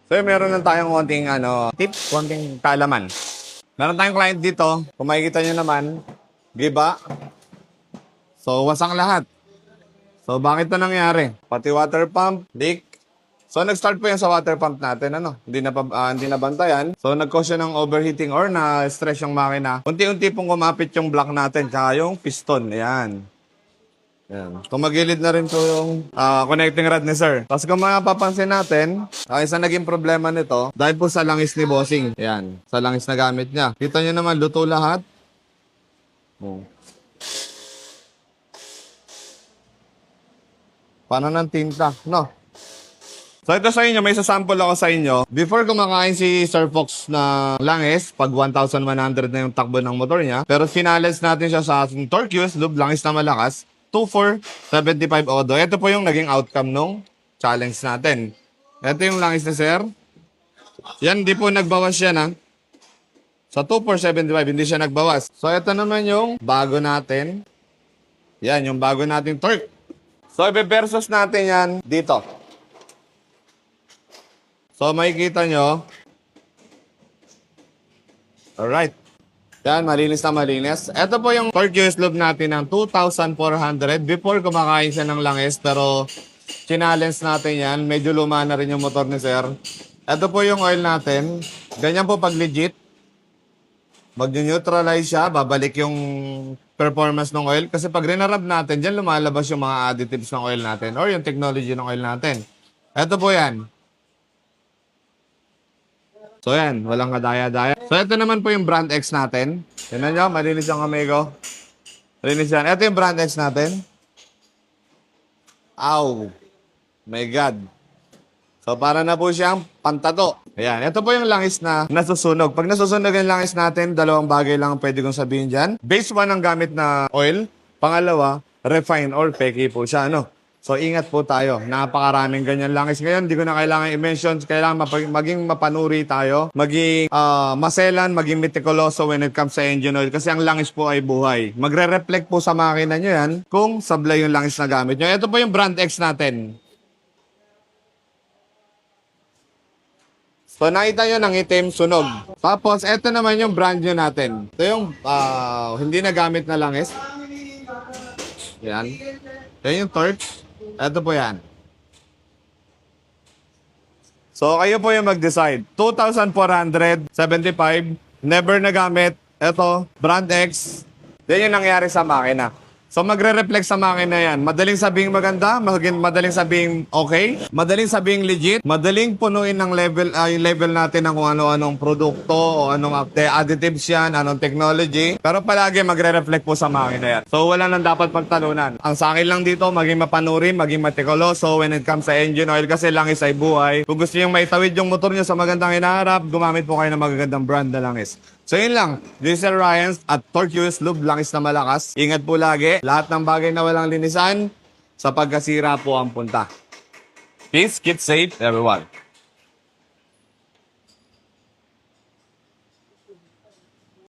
So, meron lang tayong konting tips, konting kaalaman. Meron tayong client dito. Kung makikita nyo naman, giba. So, wasang lahat. So, bakit ito nangyari? Pati water pump, leak. So, nag-start po yan sa water pump natin. Hindi na bantayan. So, nag-cause siya ng overheating or na-stress yung makina. Unti-unti pong kumapit yung block natin tsaka yung piston. Ayan. Ayan. Tumagilid na rin po yung connecting rod ni sir. Tapos kung mapapansin natin, isa naging problema nito dahil po sa langis ni bossing. Ayan, sa langis na gamit niya. Kita nyo naman, luto lahat. Oh. Paano ng tinta, no? So ito sa inyo, may sasample ako sa inyo. Before kumakain si Sir Fox na langis, pag 1,100 na yung takbo ng motor niya, pero finales natin siya sa Torque lube, langis na malakas, 2,475 odo. Ito po yung naging outcome nung challenge natin. Ito yung langis ni Sir. Yan, di po nagbawas yan ha. Sa 2,475, hindi siya nagbawas. So ito naman yung bago natin. Yan, yung bago nating torque. So ibe-versus natin yan dito. So, makikita nyo. Alright. Yan, malinis na malinis. Ito po yung torque lube natin ng 2,400 before kumakain siya ng langis. Pero, challenge natin yan. Medyo luma na rin yung motor ni sir. Ito po yung oil natin. Ganyan po pag legit. Mag-neutralize siya. Babalik yung performance ng oil. Kasi pag rinarab natin, dyan lumalabas yung mga additives ng oil natin or yung technology ng oil natin. Ito po yan. So yan, walang kadaya-daya. So ito naman po yung brand X natin. Tignan nyo, malinis yung kamay ko. Malinis yan. Ito yung brand X natin. Ow! My God. So para na po siyang pantato. Ayan, ito po yung langis na nasusunog. Pag nasusunog yung langis natin, dalawang bagay lang ang pwede kong sabihin dyan. Base 1 ang gamit na oil. Pangalawa, refine or peki po siya. So, ingat po tayo. Napakaraming ganyan langis. Ngayon, hindi ko na kailangan i-mention. Kailangan maging mapanuri tayo. Maging maselan, maging meticuloso when it comes sa engine oil. Kasi ang langis po ay buhay. Magre-reflect po sa makina nyo yan kung sablay yung langis na gamit nyo. Ito po yung brand X natin. So, nakita nyo ng itim, sunog. Tapos, ito naman yung brand nyo natin. Ito yung hindi na gamit na langis. Yan. Yan yung torch. Ito po yan. So, kayo po yung mag-decide. 2,475, never nagamit. Ito, brand X. Yan yung nangyari sa makina. So, magre-reflect sa makina yan. Madaling sabing maganda, madaling sabing okay, madaling sabing legit, madaling punuin ng level, yung level natin ng kung ano-anong produkto o anong additives yan, anong technology. Pero palagi magre-reflect po sa makina yan. So, wala nang dapat pagtalunan. Ang sa akin lang dito, maging mapanuri, maging meticuloso when it comes sa engine oil kasi langis ay buhay. Kung gusto nyo maitawid yung motor nyo sa magandang hinaharap, gumamit po kayo ng magagandang brand na langis. So yun lang, this is Ryan at Torque Lube, langis na malakas. Ingat po lagi, lahat ng bagay na walang linisan, sa pagkasira po ang punta. Peace, keep safe everyone.